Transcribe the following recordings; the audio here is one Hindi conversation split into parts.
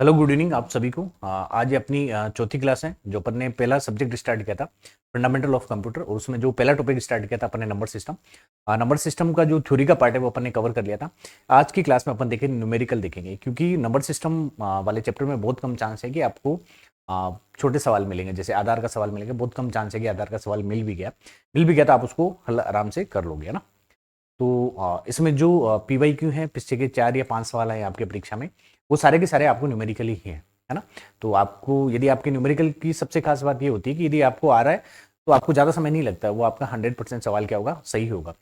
हेलो, गुड इवनिंग आप सभी को। आज ये अपनी चौथी क्लास है जो अपन ने पहला सब्जेक्ट स्टार्ट किया था, फंडामेंटल ऑफ कंप्यूटर। और उसमें जो पहला टॉपिक स्टार्ट किया था अपन ने नंबर सिस्टम। नंबर सिस्टम का जो थ्योरी का पार्ट है वो अपन ने कवर कर लिया था। आज की क्लास में अपन देखेंगे न्यूमेरिकल देखेंगे, क्योंकि नंबर सिस्टम वाले चैप्टर में बहुत कम चांस है कि आपको छोटे सवाल मिलेंगे। जैसे आधार का सवाल मिलेंगे, बहुत कम चांस है कि आधार का सवाल मिल भी गया तो आप उसको हल आराम से कर लोगे, है ना। तो इसमें जो पीवाईक्यू है, पिछले के 4 या 5 सवाल आए आपके परीक्षा में, वो सारे के सारे आपको न्यूमेरिकली ही है ना। तो आपको यदि आपके न्यूमेरिकल की सबसे खास बात ये होती है कि यदि आपको आ रहा है तो आपको ज़्यादा समय नहीं लगता है, वो आपका 100% सवाल क्या होगा, सही होगा।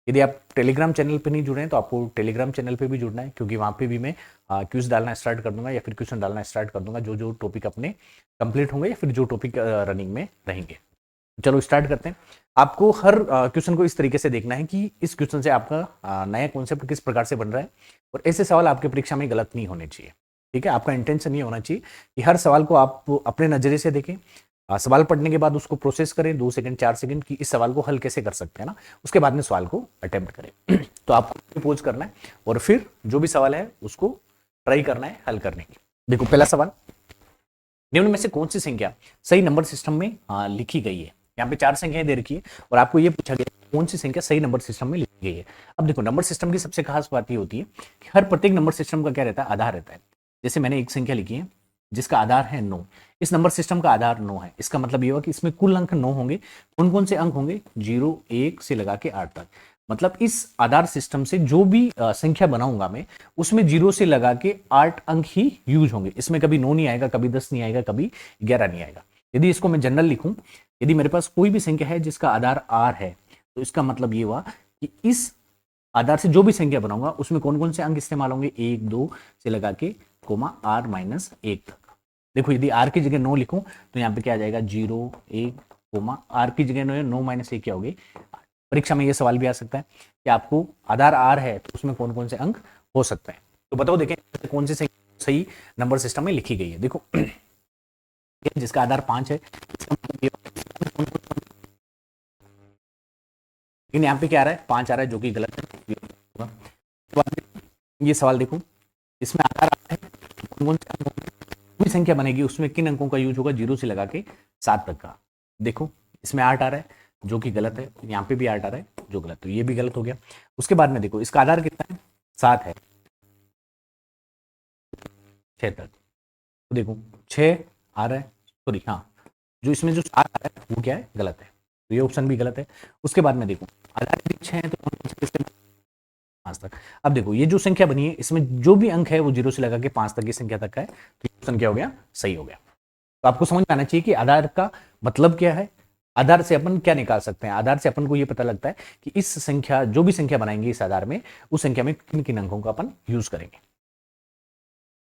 यदि आप टेलीग्राम चैनल पे नहीं जुड़े हैं तो आपको टेलीग्राम चैनल पे भी जुड़ना है, क्योंकि वहाँ पे भी मैं क्विज डालना स्टार्ट कर दूंगा या फिर क्वेश्चन डालना स्टार्ट कर दूंगा जो जो टॉपिक अपने कंप्लीट होंगे या फिर जो टॉपिक रनिंग में रहेंगे। चलो स्टार्ट करते हैं। आपको हर क्वेश्चन को इस तरीके से देखना है कि इस क्वेश्चन से आपका नया कॉन्सेप्ट किस प्रकार से बन रहा है, और ऐसे सवाल आपके परीक्षा में गलत नहीं होने चाहिए। ठीक है, आपका इंटेंशन ये होना चाहिए कि हर सवाल को आप अपने नजरिए से देखें। सवाल पढ़ने के बाद उसको प्रोसेस करें 2 सेकंड 4 सेकंड कि इस सवाल को हल कैसे कर सकते हैं ना। उसके बाद में सवाल को अटेम्प्ट करें। तो आपको पोज करना है और फिर जो भी सवाल है उसको ट्राई करना है हल करने की। देखो पहला सवाल, निम्न में से कौन सी संख्या सही नंबर सिस्टम में लिखी गई है। यहाँ पे 4 संख्याएं दे रखी है और आपको ये पूछा गया कौन सी संख्या सही नंबर सिस्टम में लिखी गई है। अब देखो, नंबर सिस्टम की सबसे खास बात ये होती है कि हर प्रत्येक नंबर सिस्टम का क्या रहता है, आधार रहता है। जैसे मैंने एक संख्या लिखी है जिसका आधार है 9। इस नंबर सिस्टम का आधार 9 है। इसका मतलब ये हुआ कि इसमें कुल अंक 9 होंगे। कौन कौन से अंक होंगे, 0 1 से लगा के 8 तक। मतलब इस आधार सिस्टम से जो भी संख्या बनाऊंगा मैं, उसमें 0 से लगा के 8 अंक ही यूज होंगे। इसमें कभी 9 नहीं आएगा, कभी 10 नहीं आएगा, कभी 11 नहीं आएगा। यदि इसको मैं जनरल लिखूं, यदि मेरे पास कोई भी संख्या है जिसका आधार आर है, तो इसका मतलब ये हुआ कि इस आधार से जो भी संख्या बनाऊंगा उसमें कौन कौन से अंक इस्तेमाल होंगे, 1 2 से लगा के कोमा R-1 तक। देखो, यदि आर की जगह 9 लिखूं तो यहाँ पे क्या आ जाएगा, 0 1 कोमा आर की जगह 9 - 1 क्या होगी। परीक्षा में ये सवाल भी आ सकता है कि आपको आधार आर है तो उसमें कौन कौन से अंक हो सकते हैं। तो बताओ, देखें कौन सी सही नंबर सिस्टम में लिखी गई है। देखो, जिसका आधार 5 है, इसका मतलब लेकिन यहाँ पे क्या आ रहा है, 5 आ रहा है, जो कि गलत है। ये सवाल देखो, इसमें आधार आता है, कौन कौन से अंक होंगे, कोई संख्या बनेगी उसमें किन अंकों का यूज होगा, 0 से लगा के 7 तक का। देखो, इसमें 8 आ रहा है जो कि गलत है, यहाँ पे भी 8 आ रहा है जो गलत, तो ये भी गलत हो गया। उसके बाद में देखो, इसका आधार कितना है, 7 है, 6 तक। तो देखो 6 आ रहा है, सॉरी हाँ, जो इसमें जो 7 आ रहा है वो क्या है, गलत है, तो ये ऑप्शन भी गलत है। उसके बाद में देखो, आधार यदि 6 है तो कौन कौन से किसके 5 तक। अब देखो, ये जो संख्या बनी है इसमें जो भी अंक है वो 0 से लगा के 5 तक की संख्या तक का है, तो ये ऑप्शन क्या हो गया, सही हो गया। तो आपको समझ में आना चाहिए कि आधार का मतलब क्या है। आधार से अपन क्या निकाल सकते हैं, आधार से अपन को यह पता लगता है कि इस संख्या, जो भी संख्या बनाएंगे इस आधार में, उस संख्या में किन किन अंकों का अपन यूज करेंगे।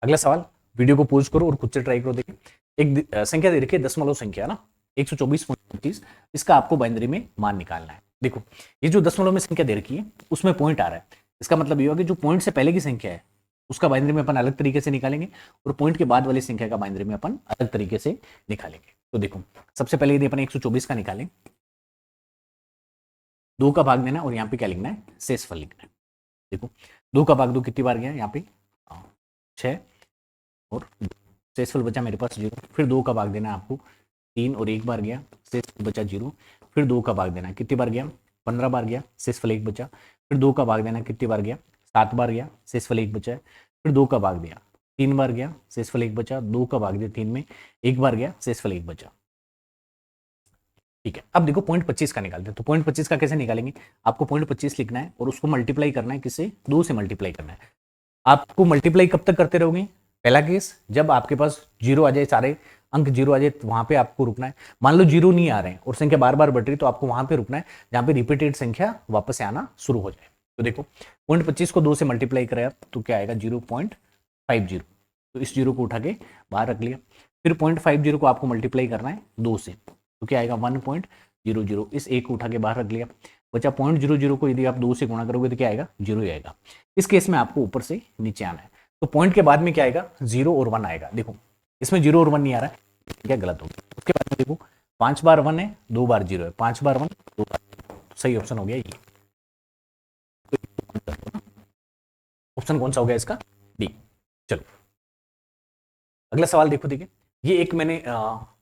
अगला सवाल, वीडियो को पोज करो और खुद से ट्राई करो। देखिए, एक संख्या दे रखी है, दशमलव संख्या ना, 124.25। इसका आपको बाइनरी में मान निकालना है। देखो, ये जो दशमलव में संख्या दे रखी है उसमें पॉइंट आ रहा है। इसका मतलब ये होगा कि जो पॉइंट से पहले की संख्या है उसका बाइनरी में अपन अलग तरीके से निकालेंगे, और पॉइंट के बाद वाली संख्या का बाइनरी में अपन अलग तरीके से निकालेंगे। तो देखो, सबसे पहले यदि अपन 124 का निकालें, 2 का भाग देना और यहाँ पे क्या लिखना है, शेषफल लिखना है। देखो, 2 का भाग 2 कितनी बार गया यहाँ पे, 6, और शेषफल बचा मेरे पास 0। फिर 2 का भाग देना है आपको, 3 और 1 बार गया, शेषफल बचा 0। फिर 2 का भाग देना कितनी बार गया, 15 बार गया, शेषफल 1 बचा। फिर 2 का भाग देना कितनी बार गया, 7 बार गया, शेषफल 1 बचा है। फिर 2 का भाग दिया, 3 बार गया, शेषफल 1 बचा। 2 का भाग दिया 3 में, 1 बार गया, शेषफल 1 बचा। ठीक है, अब देखो पॉइंट 25 का निकालते हैं। तो पॉइंट 25 का कैसे निकालेंगे, आपको पॉइंट 25 लिखना है और उसको मल्टीप्लाई करना है, किससे, 2 से मल्टीप्लाई करना है। आपको मल्टीप्लाई कब तक करते रहोगे, पहला केस जब आपके पास 0 आ जाए, सारे अंक 0 आ जाए, तो वहां पे आपको रुकना है। मान लो 0 नहीं आ रहे हैं और संख्या बार बार बढ़ रही, तो आपको वहां पे रुकना है जहां पे रिपीटेड संख्या वापस से आना शुरू हो जाए। तो देखो, पॉइंट 25 को 2 से मल्टीप्लाई कराया तो क्या आएगा, 0.50। तो इस 0 को उठा के बाहर रख लिया। फिर 0.50 को आपको मल्टीप्लाई करना है 2 से, तो क्या आएगा, 1.00। इस एक को उठा के बाहर रख लिया। बचा 0.00 को यदि आप 2 से गुणा करोगे तो क्या आएगा, 0 ही आएगा। इस केस में आपको ऊपर से नीचे आना है। तो पॉइंट के बाद में क्या आएगा, 0 और 1 आएगा। देखो, इसमें 0 और 1 नहीं आ रहा है, क्या गलत हो गया। उसके बाद में देखो, 5 बार 1 है, 2 बार 0 है, 5 बार 1 2 बार 0। तो सही ऑप्शन हो गया ये। ऑप्शन कौन सा हो गया इसका, डी। चलो अगला सवाल देखो, देखिए ये एक मैंने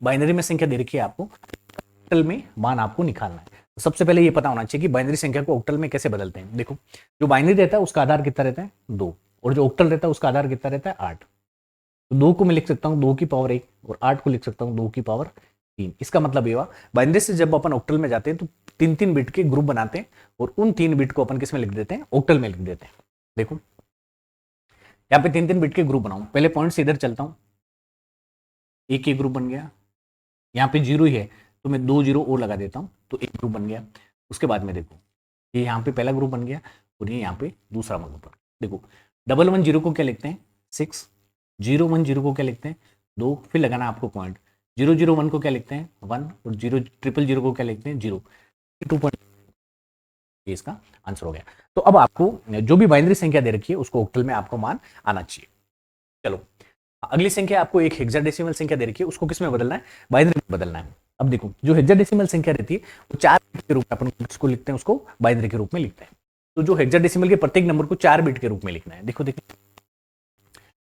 बाइनरी में संख्या दे रखी है आपको, ऑक्टल में मान आपको निकालना है। तो सबसे पहले ये पता होना चाहिए कि बाइनरी संख्या को ऑक्टल में कैसे बदलते हैं। देखो जो बाइनरी रहता है उसका आधार कितना रहता है 2, और जो ऑक्टल रहता है उसका आधार कितना रहता है 8। तो 2 को मैं लिख सकता हूँ 2 की पावर 1 और 8 को लिख सकता हूँ 2 की पावर 3। इसका मतलब ये हुआ बाइनरी से जब अपन ऑक्टल में जाते हैं तो 3-3 बिट के ग्रुप बनाते हैं और उन 3 बिट को अपन किस में लिख देते हैं, ऑक्टल में लिख देते हैं। देखो यहाँ पे 3-3 बिट के ग्रुप बनाऊं, पहले पॉइंट से इधर चलता हूं, एक ही ग्रुप बन गया, यहाँ पे 0 ही है तो मैं 2 0 और लगा देता हूं तो एक ग्रुप बन गया। उसके बाद में देखो ये यहाँ पे पहला ग्रुप बन गया और ये यहाँ पे दूसरा ग्रुप बन गया। देखो 110 को क्या लिखते हैं 6, 010 को क्या लिखते हैं 2, फिर लगाना आपको पॉइंट, 001 को क्या लिखते हैं 1 और 000 को क्या लिखते हैं 0, 2 पॉइंट, ये इसका आंसर हो गया। तो अब आपको जो भी बाइनरी संख्या दे रखी है उसको ऑक्टल में आपको मान आना चाहिए। चलो अगली संख्या आपको एक हेक्साडेसिमल संख्या दे रखी है, उसको किस में बदलना है, बाइनरी में बदलना है। अब देखो जो हेक्साडेसिमल संख्या रहती है वो 4 बिट के रूप में अपन उसको लिखते हैं, उसको बाइनरी के रूप में लिखते हैं। तो जो हेक्साडेसिमल के प्रत्येक नंबर को 4 बिट के रूप में लिखना है। देखो देखो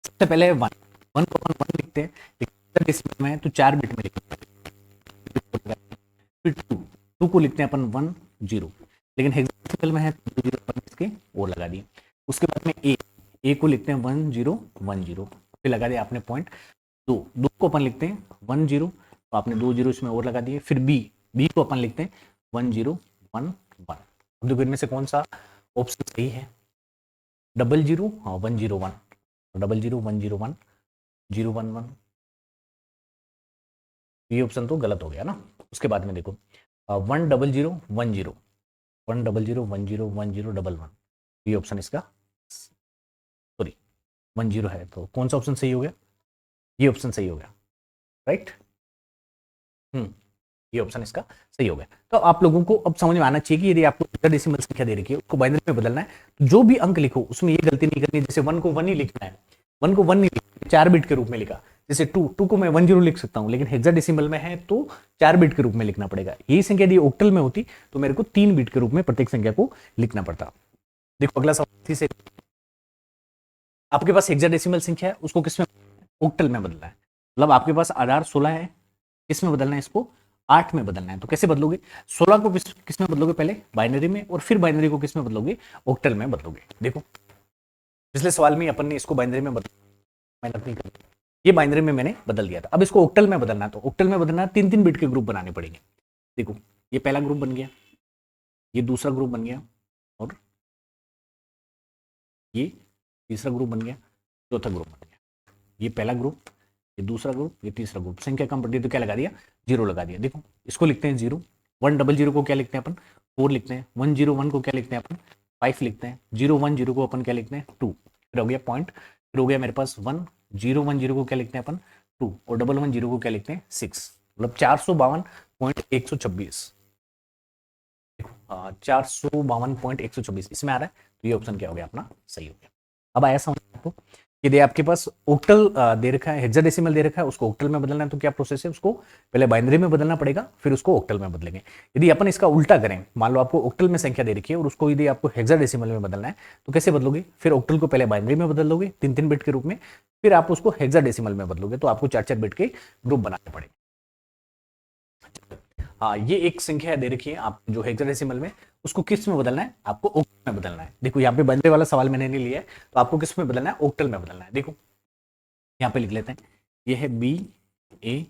सबसे पहले 1 को अपन 1 लिखते हैं, हेक्साडेसिमल में तो 4 बिट में लिखते हैं। फिर 2 को लिखते हैं अपन 1 0, लेकिन हेक्साडेसिमल में है तो 0 अपन इसके और लगा दिए। उसके बाद में ए को लिखते हैं 1 0 1 0, फिर लगा दिया आपने पॉइंट। 2 को अपन लिखते हैं 1 0, तो आपने 2 0 इसमें और लगा दिए। फिर बी को अपन लिखते हैं 1 0 1 1। अब देखो इनमें से कौन सा ऑप्शन सही है, 00 हाँ 101, 00 101 011, ये ऑप्शन तो गलत हो गया ना। उसके बाद में देखो 100 10 100 10 10 11, ये ऑप्शन इसका सॉरी 10 है, तो कौन सा ऑप्शन सही हो गया, ये ऑप्शन सही हो गया, राइट। ये ऑप्शन इसका सही हो गया। तो आप लोगों को अब समझ में आना चाहिए कि यदि आपको हेक्साडेसिमल संख्या दे रखी है उसको बाइनरी में बदलना है तो जो भी अंक लिखो उसमें ये गलती नहीं करनी, जैसे 1 को 1 ही लिखना है, 1 को 1 नहीं लिखना, 4 बिट के रूप में लिखा। जैसे 2 को मैं 1 0 लिख सकता हूं, लेकिन हेक्साडेसिमल में है तो 4 बिट के रूप में लिखना पड़ेगा। यही संख्या यदि ऑक्टल में होती तो मेरे को 3 बिट के रूप में प्रत्येक संख्या को लिखना पड़ता। देखो अगला सवाल से, आपके पास हेक्साडेसिमल संख्या है उसको किसमें, ऑक्टल में बदलना है। मतलब आपके पास आधार 16 है, किसमें बदलना है इसको 8 में बदलना है। तो कैसे बदलोगे, 16 को किस में बदलोगे, पहले बाइनरी में और फिर बाइनरी को किस में बदलोगे, ऑक्टल में बदलोगे। देखो पिछले सवाल में अपन ने इसको बाइनरी में मेहनत नहीं कर, ये बाइनरी में मैंने बदल दिया था। अब इसको ऑक्टल में बदलना है, तो ऑक्टल में बदलना है 3-3 बिट के ग्रुप बनाने पड़ेंगे। देखो ये पहला ग्रुप बन गया, ये दूसरा ग्रुप बन गया और ये तीसरा ग्रुप बन गया, चौथा ग्रुप बन गया। ये पहला ग्रुप, ये दूसरा ग्रुप, ये तीसरा ग्रुप। संख्या कम पड़ती है तो क्या लगा दिया, 0 लगा दिया। देखो इसको लिखते हैं 0, 100 को क्या लिखते हैं अपन 4 लिखते हैं, 101 को क्या लिखते हैं अपन 5 लिखते हैं, 010 को अपन क्या लिखते हैं 2, फिर हो गया पॉइंट, फिर हो गया मेरे पास 1, 010 को क्या लिखते हैं अपन 2 और 110 को क्या लिखते हैं 6, मतलब 452.126। 452.126 इसमें आ रहा है, तो ये ऑप्शन क्या हो गया अपना सही हो गया। अब आया समझ आपको, यदि आपके पास ऑक्टल दे रखा है, हेक्साडेसिमल दे रखा है, उसको ऑक्टल में बदलना है तो क्या प्रोसेस है, उसको पहले बाइनरी में बदलना पड़ेगा फिर उसको ऑक्टल में बदलेंगे। यदि अपन इसका उल्टा करें, मान लो आपको ऑक्टल में संख्या दे रखी है और उसको यदि आपको हेक्साडेसिमल में बदलना है तो कैसे बदलोगे, फिर ऑक्टल को पहले बाइनरी में बदल लोगे 3-3 बिट के रूप में, फिर आप उसको हेक्साडेसिमल में बदलोगे तो आपको 4-4 बिट के ग्रुप बनाने पड़ेंगे। हाँ ये एक संख्या दे रखी है आप जो हेक्साडेसिमल में, उसको किस में बदलना है, आपको ऑक्टल में बदलना है। देखो यहाँ पे बाइनरी वाला सवाल मैंने नहीं लिया है, तो आपको किस में बदलना है, ऑक्टल में बदलना है। देखो यहाँ पे लिख लेते हैं, ये है बी ए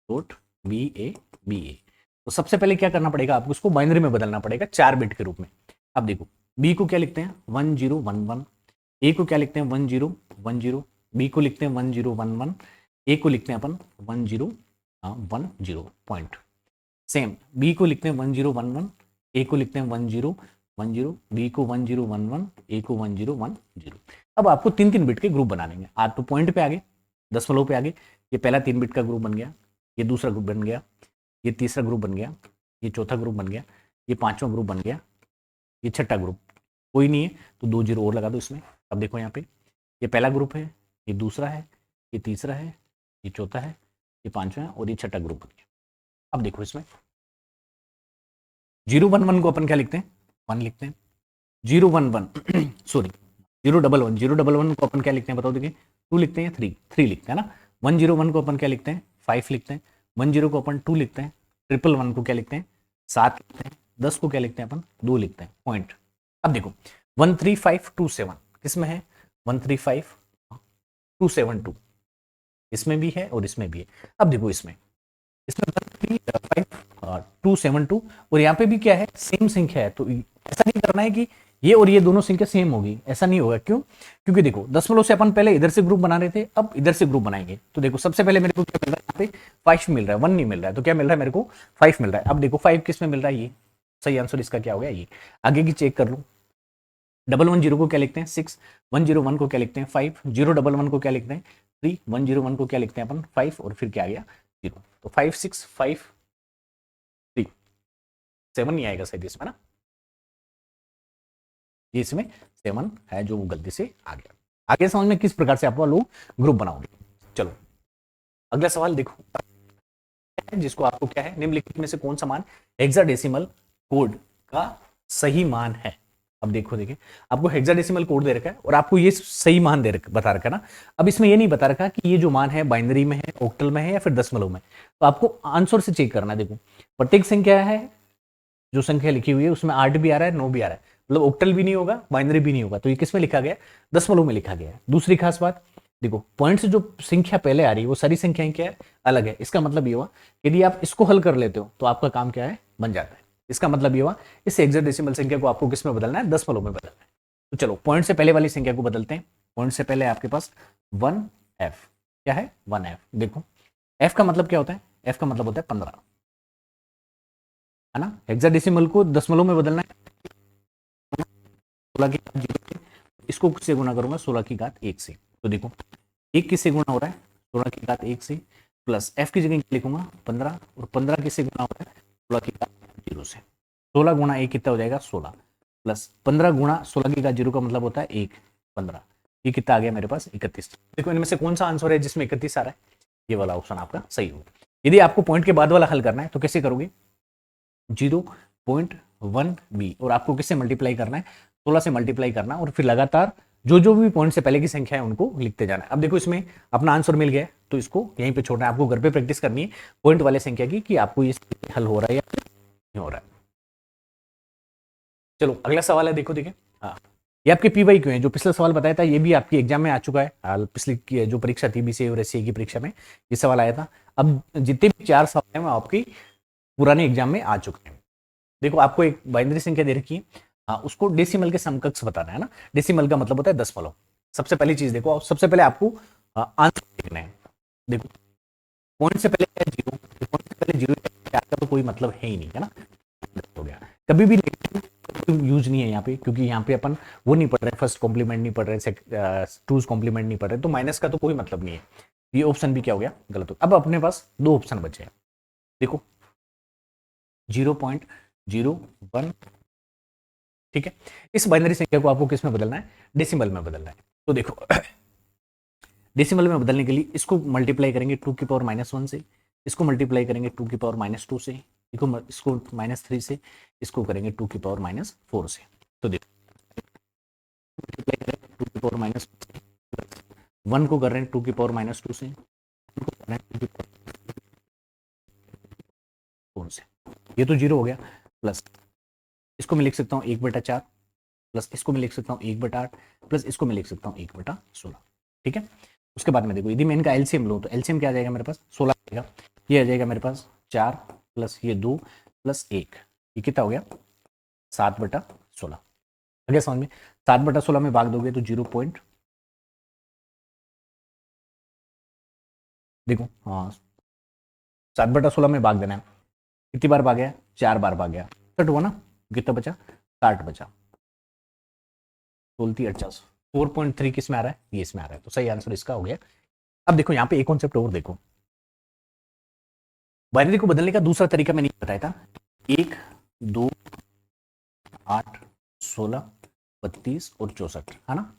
डॉट बी ए। तो सबसे पहले क्या करना पड़ेगा, आपको उसको बाइनरी में बदलना पड़ेगा 4 बिट के रूप में। अब देखो बी को क्या लिखते हैं 1011, ए को क्या लिखते हैं 1010, बी को लिखते हैं 1011, ए को लिखते हैं अपन 1010 पॉइंट। सेम बी को लिखते हैं 1011, ए को लिखते हैं 1010, बी को 1011, ए को 1010। अब आपको 3-3 बिट के ग्रुप बनाने हैं। आप तो पॉइंट पे आगे, दशमलव पे आगे, ये पहला 3 बिट का ग्रुप बन गया, ये दूसरा ग्रुप बन गया, ये तीसरा ग्रुप बन गया, ये चौथा ग्रुप बन गया, ये पांचवा ग्रुप बन गया, ये छठा ग्रुप कोई नहीं है तो 2 0 और लगा दो इसमें। अब देखो यहाँ पे ये पहला ग्रुप है, ये दूसरा है, ये तीसरा है, ये चौथा है, ये पांचवा है और ये छठा ग्रुप बन गया। अब देखो इसमें 011 को अपन क्या लिखते हैं 1 लिखते हैं, 011 सॉरी 011 को अपन क्या लिखते हैं बताओ देखिए, 2 लिखते हैं या 3 लिखते हैं ना। 101 को अपन क्या लिखते हैं, 5 लिखते हैं। 10 को अपन 2 लिखते हैं। 111 को क्या लिखते हैं, 7 लिखते हैं। 10 को क्या लिखते हैं अपन, 2 लिखते हैं। पॉइंट। अब देखो 13527 किसमें है, 135272 इसमें भी है और इसमें भी है। अब देखो इसमें 135 272 और यहाँ पे भी क्या है, सेम संख्या है। तो ऐसा नहीं करना है कि ये और ये दोनों संख्या सेम होगी, ऐसा नहीं होगा। क्यों, क्योंकि देखो दशमलव से अपन पहले इधर से ग्रुप बना रहे थे, अब इधर से ग्रुप बनाएंगे। तो देखो सबसे पहले मेरे को क्या मिल रहा है, यहाँ पे 5 मिल रहा है, 1 नहीं मिल रहा है। तो क्या मिल रहा है मेरे को, 5 मिल रहा है। अब देखो 5 किस में मिल रहा है, ये सही आंसर इसका क्या हो गया, ये। आगे की चेक कर लो। 110 को क्या लिखते हैं 6, 101 को क्या लिखते हैं 5, 011 को क्या लिखते हैं 3, 101 को क्या लिखते हैं अपन 5 और फिर क्या आ गया 0। तो 5 6 5 3 7 नहीं आएगा सही इसमें ना, ये इसमें 7 है जो वो गलती से आ गया। आगे समझ में किस प्रकार से आप लोग ग्रुप बनाओगे। चलो अगला सवाल देखो, जिसको आपको क्या है, निम्नलिखित में से कौन सा मान हेक्साडेसिमल कोड का सही मान है। अब देखो देखिए, आपको हेक्साडेसिमल कोड दे रखा है और आपको ये सही मान बता रखा है ना। अब इसमें ये नहीं बता रखा कि ये जो मान है बाइनरी में है, ऑक्टल में है या फिर दशमलव में। तो आपको आंसर से चेक करना है। देखो प्रत्येक संख्या है, जो संख्या लिखी हुई है उसमें 8 भी आ रहा है, 9 भी आ रहा है, मतलब ऑक्टल भी नहीं होगा, बाइनरी भी नहीं होगा। तो ये किस में लिखा गया, दशमलव में लिखा गया है। दूसरी खास बात देखो, पॉइंट से जो संख्या पहले आ रही है वो सारी संख्याएं क्या है, अलग है। इसका मतलब ये हुआ यदि आप इसको हल कर लेते हो तो आपका काम क्या है, बन जाता है। इसका मतलब ये हुआ इस हेक्साडेसिमल संख्या को आपको किस में बदलना है, दशमलव में बदलना है। तो चलो पॉइंट से पहले वाली संख्या को बदलते हैं। पॉइंट से पहले आपके पास 1f, क्या है 1f। देखो f का मतलब क्या होता है, f का मतलब होता है 15, है ना। हेक्साडेसिमल को दशमलव में बदलना है, 16 की घात 0 से, इसको किससे गुना करूंगा, 16 की घात 1 से। तो देखो 1 किससे गुना हो रहा है, 16 की घात 1 से, प्लस f की जगह लिखूंगा 15, और 15 किससे गुना हो रहा है, 16 की घात 0 से। 16 गुना 1 कितना हो जाएगा 16, प्लस 15 गुना 16 की घात 0 का मतलब होता है 1, 15, ये कितना आ गया मेरे पास 31। देखो इनमें से कौन सा आंसर है जिसमें 31 आ रहा है, ये वाला ऑप्शन आपका सही होगा। यदि आपको पॉइंट के बाद वाला हल करना है तो कैसे करोगे, 0.1b और आपको किससे मल्टीप्लाई करना है, 16 से मल्टीप्लाई करना और फिर लगातार जो जो भी पॉइंट से पहले की संख्या है उनको लिखते जाना है। अब देखो इसमें अपना आंसर मिल गया, तो इसको यहीं पे छोड़ना है। आपको घर पे प्रैक्टिस करनी है पॉइंट वाले संख्या की कि आपको ये हल हो रहा है या नहीं हो रहा है। चलो अगला सवाल है, देखो देखिए, हाँ ये आपके पीवाई क्यों है, जो पिछला सवाल बताया था ये भी आपकी एग्जाम में आ चुका है। पिछली जो परीक्षा थी बीसीए और एससीए की परीक्षा में ये सवाल आया था। अब जितने भी 4 सवाल हैं वो आपकी पुराने एग्जाम में आ चुके हैं। देखो आपको एक बाइनरी संख्या दे रखी है, हाँ उसको डेसिमल के समकक्ष बताना है ना। डेसिमल का मतलब होता है दशमलव। सबसे पहली चीज देखो, सबसे पहले आपको आंसर देखना है। देखो पॉइंट से पहले क्या, जीरो, पॉइंट से पहले जीरो, चार का तो कोई मतलब है ही नहीं, है ना, हो गया। कभी भी नेगेटिव यूज नहीं है यहाँ पे, क्योंकि यहाँ पे अपन वो नहीं पढ़ रहे, फर्स्ट कॉम्प्लीमेंट नहीं पढ़ रहे, टूज कॉम्प्लीमेंट नहीं पढ़ रहे, तो माइनस का तो कोई मतलब नहीं है। ये ऑप्शन भी क्या हो गया, गलत हो। अब अपने पास 2 ऑप्शन बचे हैं। देखो 0.01, ठीक है। इस बाइनरी संख्या को आपको किस में बदलना है, डेसिमल में बदलना है। तो देखो डेसिमल में बदलने के लिए इसको मल्टीप्लाई करेंगे 2 की पावर -1 से, इसको मल्टीप्लाई करेंगे 2 की पावर -2 से, इसको -3 से, इसको करेंगे 2 की पावर -4 से। तो देखो मल्टीप्लाई करें 2 की पावर -1 को कर रहे हैं 2 की पावर -2 से, कर रहे हैं 2 की पावर 4 से, ये तो 0 हो गया। प्लस इसको मैं लिख सकता हूँ 1/4, प्लस इसको मैं लिख सकता हूँ 1/8, प्लस इसको मैं लिख सकता हूँ 1/16, ठीक है। उसके बाद में देखो यदि मैं इनका एलसीएम लूँ तो एलसीएम क्या आ जाएगा मेरे पास, 16 आएगा। ये आ जाएगा मेरे पास 4 प्लस ये 2 प्लस 1, ये कितना हो गया 7/16। आगे समझ में, 7/16 में भाग दोगे तो 0 पॉइंट, देखो हाँ 7/16 में भाग देना है, कितनी बार भाग गया, 4 बार भाग गया, 60 हुआ ना, कितना बचा 60 बचा, 16 4.3 किस में आ रहा है, ये इसमें आ रहा है। तो सही आंसर इसका हो गया। अब देखो यहाँ पे एक कॉन्सेप्ट और देखो, बाइनरी को बदलने का दूसरा तरीका मैंने बताया था, 1 2 8 16 32 और 64, है ना।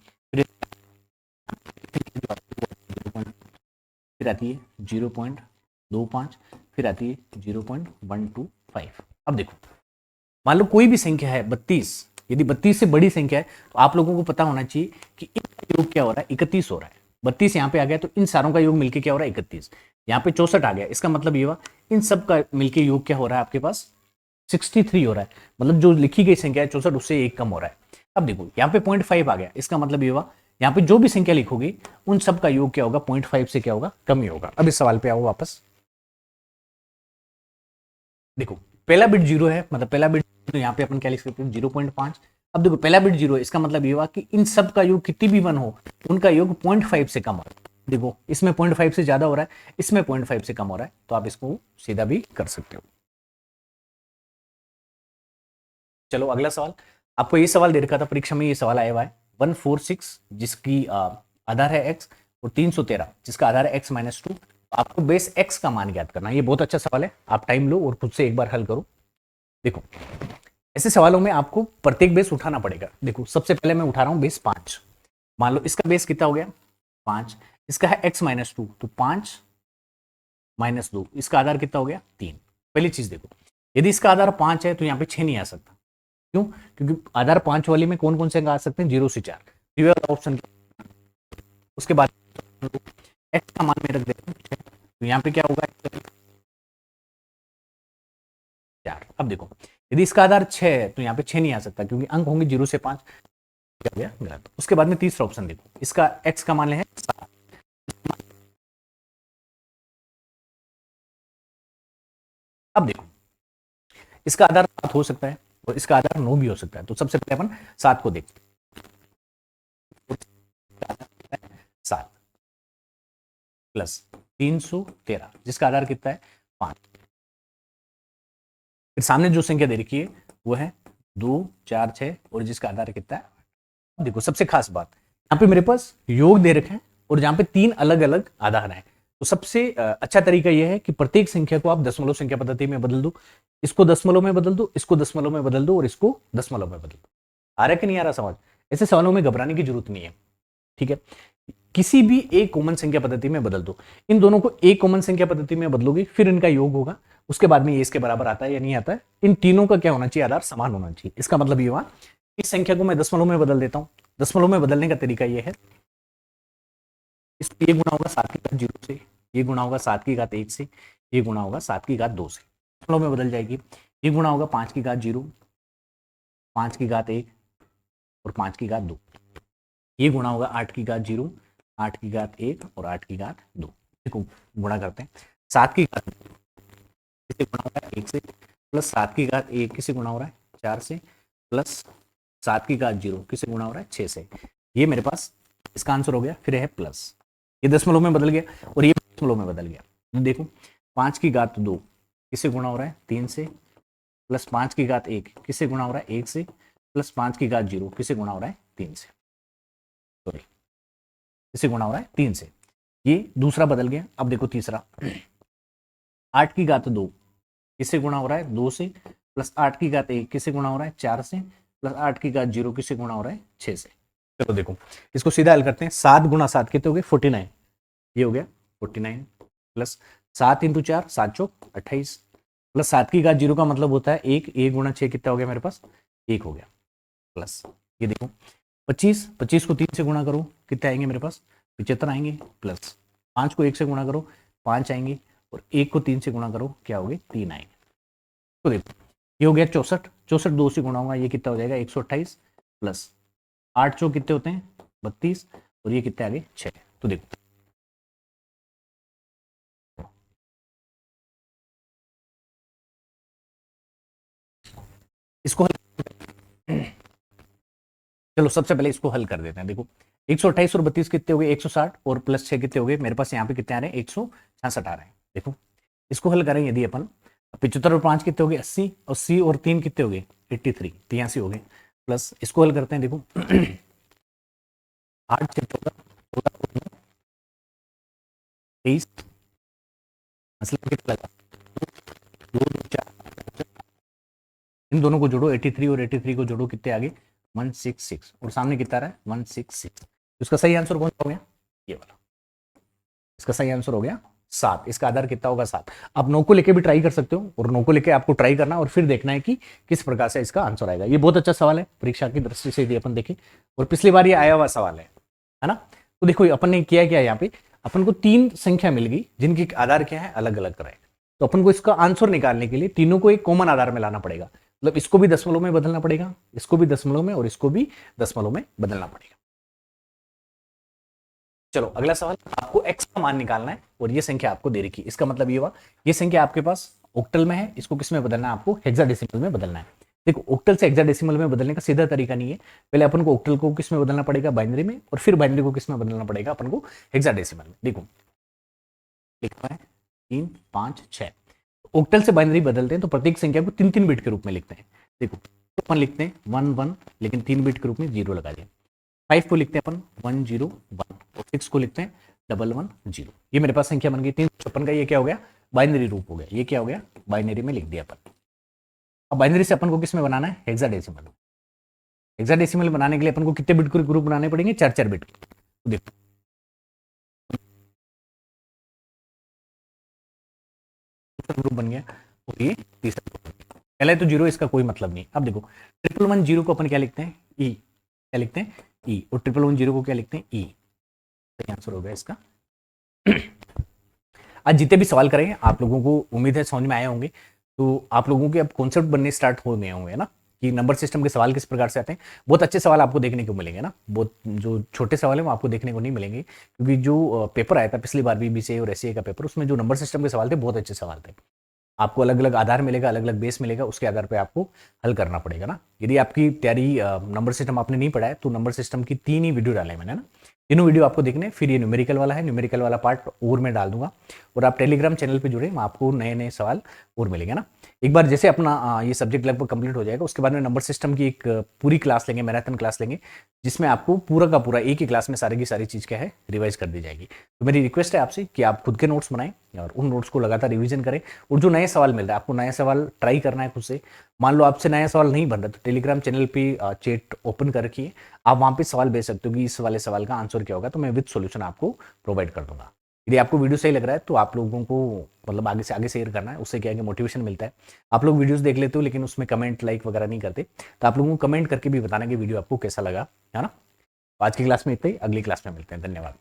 फिर आती है 0.25, फिर आती है 0.125। अब देखो मान लो कोई भी संख्या है 32 यदि 32 से बड़ी संख्या है तो आप लोगों को पता होना चाहिए कि इनका योग क्या हो रहा है, 31 हो रहा है। 32 यहाँ पे आ गया तो इन सारों का योग मिलके क्या हो रहा है, 31। यहाँ पे 64 आ गया, इसका मतलब ये हुआ इन सब का मिलके योग क्या हो रहा है आपके पास, 63 हो रहा है। मतलब जो लिखी गई संख्या है 64 उससे एक कम हो रहा है। अब देखो यहाँ पे 0.5 आ गया, इसका मतलब ये हुआ यहाँ पे जो भी संख्या लिखोगे उन सब का योग क्या होगा, 0.5 से क्या होगा, कम ही होगा। अब इस सवाल पे आओ वापस। देखो पहला बिट 0 है, मतलब पहला बिट, तो यहाँ पे अपन क्या लिख सकते हैं, 0.5। अब देखो पहला बिट 0 है, इसका मतलब ये हुआ कि इन सब का योग कितनी भी 1 हो उनका योग 0.5 से कम हो रहा है। देखो इसमें 0.5 से ज्यादा हो रहा है, इसमें 0.5 से कम हो रहा है, तो आप इसको सीधा भी कर सकते हो। चलो अगला सवाल, आपको ये सवाल दे रखा था परीक्षा में, ये सवाल आया हुआ है 146 जिसकी आधार है x और 313 जिसका आधार है x-2। आपको बेस x का मान ज्ञात करना है। ये बहुत अच्छा सवाल है, आप टाइम लो और खुद से एक बार हल करो। देखो ऐसे सवालों में आपको प्रत्येक बेस उठाना पड़ेगा। देखो सबसे पहले मैं उठा रहा हूं बेस 5। मान लो इसका बेस कितना हो गया, 5। इसका है x-2 तो 5 - 2, इसका आधार कितना हो गया, 3। पहली चीज देखो, यदि इसका आधार 5 है तो यहाँ पे 6 नहीं आ सकता। क्यों? क्योंकि आधार 5 वाली में कौन कौन से अंक आ सकते हैं, 0 से 4, ये वाला ऑप्शन। उसके बाद x का मान में रख देते हैं, तो यहाँ पे क्या होगा, 4। अब देखो यदि इसका आधार 6 है तो यहाँ पे 6 नहीं आ सकता क्योंकि अंक होंगे 0 से 5, क्या हो गया, गलत। उसके बाद में तीसरा ऑप्शन देखो, इसका x का मान है 7। अब देखो इसका आधार 7 हो सकता है और इसका आधार 9 भी हो सकता है, तो सबसे पहले अपन 7 को देखते हैं। 7 प्लस 313 जिसका आधार कितना है, 5। फिर सामने जो संख्या दे रखी है वो है 2 4 6 और जिसका आधार कितना है। देखो सबसे खास बात, यहाँ पे मेरे पास योग दे रखे हैं और जहाँ पे 3 अलग अलग आधार हैं, तो सबसे अच्छा तरीका यह है कि प्रत्येक संख्या को आप दशमलव संख्या पद्धति में बदल दो। इसको दशमलव में बदल दो, इसको दशमलव में बदल दो और इसको दशमलव में बदल दो। आ रहा है कि नहीं आ रहा समझ? ऐसे सवालों में घबराने की जरूरत नहीं है, ठीक है। किसी भी एक कॉमन संख्या पद्धति में बदल दो, इन दोनों को एक कॉमन संख्या पद्धति में बदलोगे फिर इनका योग होगा, उसके बाद में ये इसके बराबर आता है या नहीं आता है। इन तीनों का क्या होना चाहिए, आधार समान होना चाहिए। इसका मतलब ये हुआ इस संख्या को मैं दशमलव में बदल देता हूं। दशमलव में बदलने का तरीका ये है, ये गुणा होगा 7 की घात 0 से, ये गुणा होगा 7 की घात 1 से, ये गुणा होगा 7 की घात 2 से, दशमलव में बदल जाएगी। ये गुणा होगा 5 की घात 0, 5 की घात 1 और 5 की घात 2। ये गुणा होगा 8 की घात 0, 8 की घात 1 और 8 की घात 2। देखो गुणा करते हैं, 7 की घात किसे गुणा हो रहा है, 1 से, प्लस 7 की घात 1 किसे गुणा हो रहा है, 4 से, प्लस 7 की घात 0 किसे गुणा हो रहा है, 6 से। ये मेरे पास इसका आंसर हो गया। फिर है प्लस, ये दशमलव में बदल गया और ये दशमलव में बदल गया। देखो 5 की घात 2 किसे गुणा हो रहा है, 3 से, प्लस 5 की घात 1 किसे गुणा हो रहा है, 1 से, प्लस 5 की घात 0 किसे गुणा हो रहा है, 3 से, सॉरी किसे गुणा हो रहा है, 3 से। ये दूसरा बदल गया। अब देखो तीसरा, 8 की घात 2 किसे गुणा हो रहा है, 2 से, प्लस 8 की घात 1 किसे गुणा हो रहा है, 4 से, प्लस 8 की घात 0 किसे गुणा हो रहा है, 6 से। चलो देखो इसको सीधा हल करते हैं। 7 गुणा 7 कितने हो गए, 49। ये हो गया 49, प्लस 7 इंटू 4 7 चौक 28, प्लस 7 की घात 0 का मतलब होता है 1, 1 गुणा 6 कितना हो गया मेरे पास, 1 हो गया, प्लस ये देखो 25, 25 को 3 से गुणा करो कितने आएंगे मेरे पास, 75 आएंगे, प्लस 5 को 1 से गुणा करो 5 आएंगे और 1 को 3 से गुणा करो क्या हो गए, 3 आएंगे। तो देखो ये हो गया 64, 64 2 से गुणा होगा ये कितना हो जाएगा, 128, प्लस 8 चौक कितने होते हैं, 32 और ये कितने आ गए, 6। तो देखो इसको हल, चलो सबसे पहले इसको हल कर देते हैं। देखो 128 और 32 कितने हो गए, 160 और प्लस 6 कितने हो गए मेरे पास, यहाँ पे कितने आ रहे हैं, 166 आ रहे हैं। देखो इसको हल करें यदि अपन, 75 और 5 कितने हो गए, 80, 80 और 3 कितने हो गए, 83, 83 हो गए, प्लस इसको हल करते हैं। देखो 8 6 14 23, मतलब कितना लगा, 2 4, इन दोनों को जोड़ो 83 और 83 को जोड़ो कितने आगे, 166 और सामने कितना रहा है, 166। इसका सही आंसर कौन सा हो गया, ये वाला। इसका सही आंसर हो गया 7, इसका आधार कितना होगा 7। आप 9 को लेके भी ट्राई कर सकते हो और 9 को लेके आपको ट्राई करना और फिर देखना है कि किस प्रकार से इसका आंसर आएगा। ये बहुत अच्छा सवाल है परीक्षा की दृष्टि से यदि अपन देखें, और पिछली बार ये आया हुआ सवाल है ना। तो देखो अपन ने किया क्या, यहाँ पे अपन को 3 संख्या मिल गई जिनके आधार क्या है, अलग अलग रहे। तो अपन को इसका आंसर निकालने के लिए तीनों को एक कॉमन आधार में लाना पड़ेगा, मतलब इसको भी दशमलव में बदलना पड़ेगा, इसको भी दशमलव में और इसको भी दशमलव में बदलना पड़ेगा। चलो अगला सवाल, आपको x का मान निकालना है और ये संख्या आपको दे रखी है। इसका मतलब ये हुआ ये संख्या आपके पास ऑक्टल में है, इसको किस में बदलना है, आपको हेक्साडेसिमल में बदलना है। देखो ऑक्टल से हेक्साडेसिमल में बदलने का सीधा तरीका नहीं है, पहले अपन को ऑक्टल को किस में बदलना पड़ेगा, बाइनरी में, और फिर बाइनरी को किस में बदलना पड़ेगा, अपन को हेक्साडेसिमल में। देखो लिखा है 3 5 6, ऑक्टल से बाइनरी बदलते हैं तो प्रत्येक संख्या को 3 बिट के रूप में लिखते हैं। देखो तो अपन लिखते हैं 1 1, लेकिन 3 बिट के रूप में 0 लगा दिया। 5 को लिखते हैं अपन 1 0 1, और 6 को लिखते हैं 1 1 0। ये मेरे पास संख्या बन गई 356 का। ये क्या हो गया, बाइनरी रूप हो गया। ये क्या हो गया, बाइनरी में लिख दिया अपन। अब बाइनरी से अपन को किस में बनाना है, हेक्साडेसिमल। हेक्साडेसिमल बनाने के लिए अपन को कितने बिट के ग्रुप बनाने पड़ेंगे, 4 बिट। तो देखो ग्रुप बन गया और ये तीसरा ग्रुप। पहले तो 0, इसका कोई मतलब नहीं। अब देखो 1 1 0 को अपन क्या लिखते हैं, ई। क्या लिखते हैं, ई। और 1 1 0 को क्या लिखते हैं, ई। सही आंसर हो गया इसका। आज जितने भी सवाल करें आप लोगों को उम्मीद है समझ में आए होंगे। तो आप लोगों के अब कॉन्सेप्ट बनने स्टार्ट हो गए होंगे ना, कि नंबर सिस्टम के सवाल किस प्रकार से आते हैं। बहुत अच्छे सवाल आपको देखने को मिलेंगे ना, बहुत जो छोटे सवाल हैं वो आपको देखने को नहीं मिलेंगे, क्योंकि जो पेपर आया था पिछली बार बीबीसीए और एससीए का पेपर, उसमें जो नंबर सिस्टम के सवाल थे बहुत अच्छे सवाल थे। आपको अलग अलग आधार मिलेगा, अलग अलग बेस मिलेगा, उसके आधार पे आपको हल करना पड़ेगा ना। यदि आपकी तैयारी नंबर सिस्टम आपने नहीं पढ़ा है तो नंबर सिस्टम की 3 ही वीडियो डाले मैंने ना, तीनों वीडियो आपको देखने। फिर ये न्यूमेरिकल वाला है, न्यूमेरिकल वाला पार्ट और मैं डाल दूंगा। और आप टेलीग्राम चैनल पे जुड़े, आपको नए नए सवाल और मिलेंगे ना। एक बार जैसे अपना ये सब्जेक्ट लगभग कंप्लीट हो जाएगा, उसके बाद में नंबर सिस्टम की एक पूरी क्लास लेंगे, मैराथन क्लास लेंगे, जिसमें आपको पूरा का पूरा एक ही क्लास में सारी की सारी चीज़ क्या है, रिवाइज कर दी जाएगी। तो मेरी रिक्वेस्ट है आपसे कि आप खुद के नोट्स बनाएं और उन नोट्स को लगातार रिवीजन करें। और जो नए सवाल मिल रहा है, आपको नया सवाल ट्राई करना है खुद से। मान लो आपसे नया सवाल नहीं बन रहा तो टेलीग्राम चैनल पे चैट ओपन कर रखिए, आप वहाँ पे सवाल भेज सकते हो कि इस वाले सवाल का आंसर क्या होगा, तो मैं विद सॉल्यूशन आपको प्रोवाइड कर दूंगा। यदि आपको वीडियो सही लग रहा है तो आप लोगों को मतलब आगे शेयर करना है, उससे क्या है कि मोटिवेशन मिलता है। आप लोग वीडियोस देख लेते हो लेकिन उसमें कमेंट लाइक वगैरह नहीं करते, तो आप लोगों को कमेंट करके भी बताना कि वीडियो आपको कैसा लगा, है ना। आज की क्लास में इतना ही, अगली क्लास में मिलते हैं। धन्यवाद।